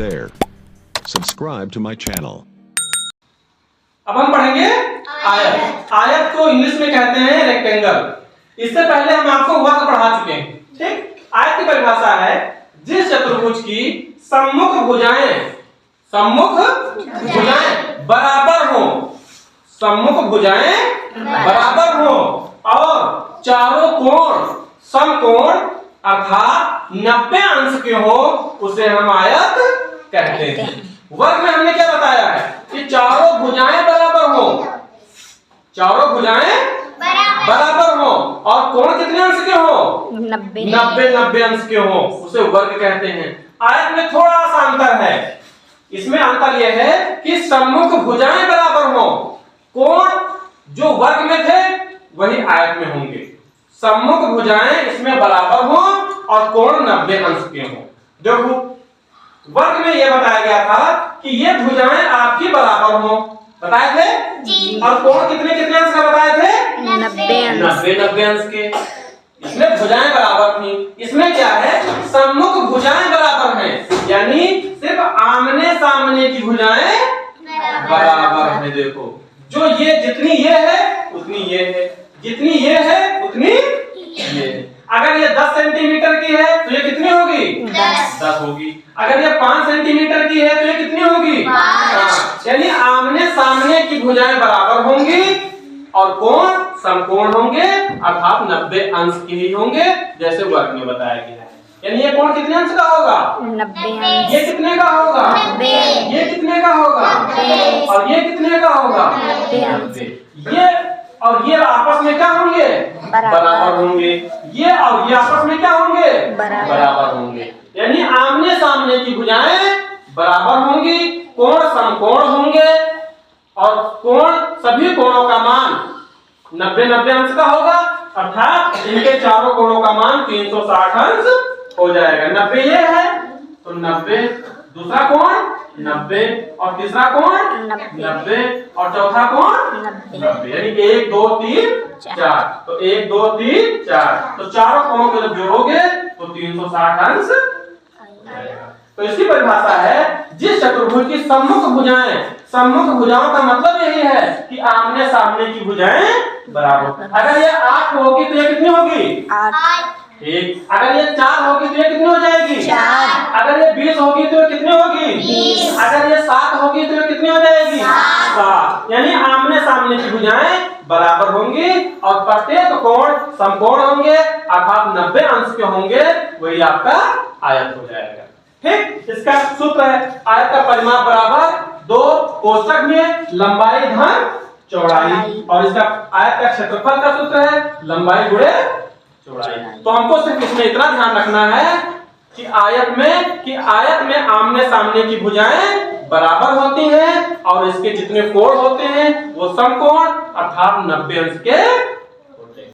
there. Subscribe to my channel. अब हम पढ़ेंगे आयत। आयत को इंग्लिश में कहते हैं रेक्टेंगल। इससे पहले हम आपको वर्ग पढ़ा चुके हैं, ठीक। आयत की परिभाषा है जिस चतुर्भुज की सम्मुख भुजाएं बराबर हो, सम्मुख भुजाएं बराबर हो और चारों कोण समकोण अर्थात 90 अंश के हो, उसे हम आयत कहते हैं। वर्ग में हमने क्या बताया है कि चारों भुजाएं बराबर हो, चारों भुजाएं बराबर हो और कोण कितने अंश के हो? 90 अंश के हो, उसे वर्ग कहते हैं। आयत में थोड़ा सा अंतर है। इसमें अंतर यह है कि सम्मुख भुजाएं बराबर हो, कोण जो वर्ग में थे वही आयत में होंगे। सम्मुख भुजाएं इसमें बराबर हो और कोण 90 अंश के हो। देखो वर्ग में यह बताया गया था कि ये भुजाएं आपकी बराबर हो, बताए थे जी। और कोण कितने कितने अंश का बताए थे? 90 अंश के। इसमें भुजाएं बराबर थी। इसमें क्या है? सम्मुख भुजाएं बराबर हैं, यानी सिर्फ आमने सामने की भुजाएं बराबर है। देखो जो ये जितनी ये है उतनी ये है, जितनी ये है उतनी ये है। अगर ये 10 सेंटीमीटर की है तो ये कितनी होगी? 10 होगी। अगर ये 5 सेंटीमीटर की है तो ये कितनी होगी? 5। यानी आमने सामने की भुजाएं बराबर होंगी और कोण समकोण होंगे अर्थात 90 अंश के ही होंगे, जैसे वर्ग में बताया गया है। यानी ये कोण कितने अंश का होगा? 90 अंश। ये कितने का होगा? 90। ये कितने का होगा? 90। और ये कितने का होगा? 90। ये और ये आपस में क्या होंगे? बराबर होंगे। ये और ये आपस में क्या होंगे? बराबर होंगे। यानी आमने सामने की भुजाएं बराबर होंगी, कोण समकोण होंगे और कोण सभी कोणों का मान 90 अंश का होगा, अर्थात इनके चारों कोणों का मान 360 अंश हो जाएगा। 90 ये है तो 90, दूसरा कोण 90 और तीसरा कोण 90 और चौथा कोण 90। यानी 1 2 3 4, तो 1 2 3 4, तो चारों कोणों को जब जोड़ोगे तो 360 अंश आएगा। तो इसकी परिभाषा है जिस चतुर्भुज की सम्मुख भुजाएं, सम्मुख भुजाओं का मतलब यही है कि आमने सामने की भुजाएं बराबर। अगर ये 8 होगी तो ये कितनी होगी? 8। ठीक। अगर ये 4 होगी तो ये कितनी हो जाएगी? 4। अगर ये 20 होगी तो ये कितनी होगी? 20। अगर ये 7 होगी तो ये कितनी हो जाएगी? 7। यानी आमने सामने की भुजाएं बराबर होंगी और प्रत्येक कोण समकोण होंगे अर्थात 90 अंश के होंगे, वही आपका आयत हो जाएगा। ठीक। इसका सूत्र है आयत का परिमाप बराबर 2 कोष्ठक में लंबाई धन चौड़ाई, और इसका आयत का क्षेत्रफल का सूत्र है लंबाई गुणे चौड़ाई। तो हमको सिर्फ इसमें इतना ध्यान रखना है कि आयत में आमने सामने की भुजाएं बराबर होती हैं और इसके जितने कोण होते हैं वो समकोण अर्थात 90 अंश के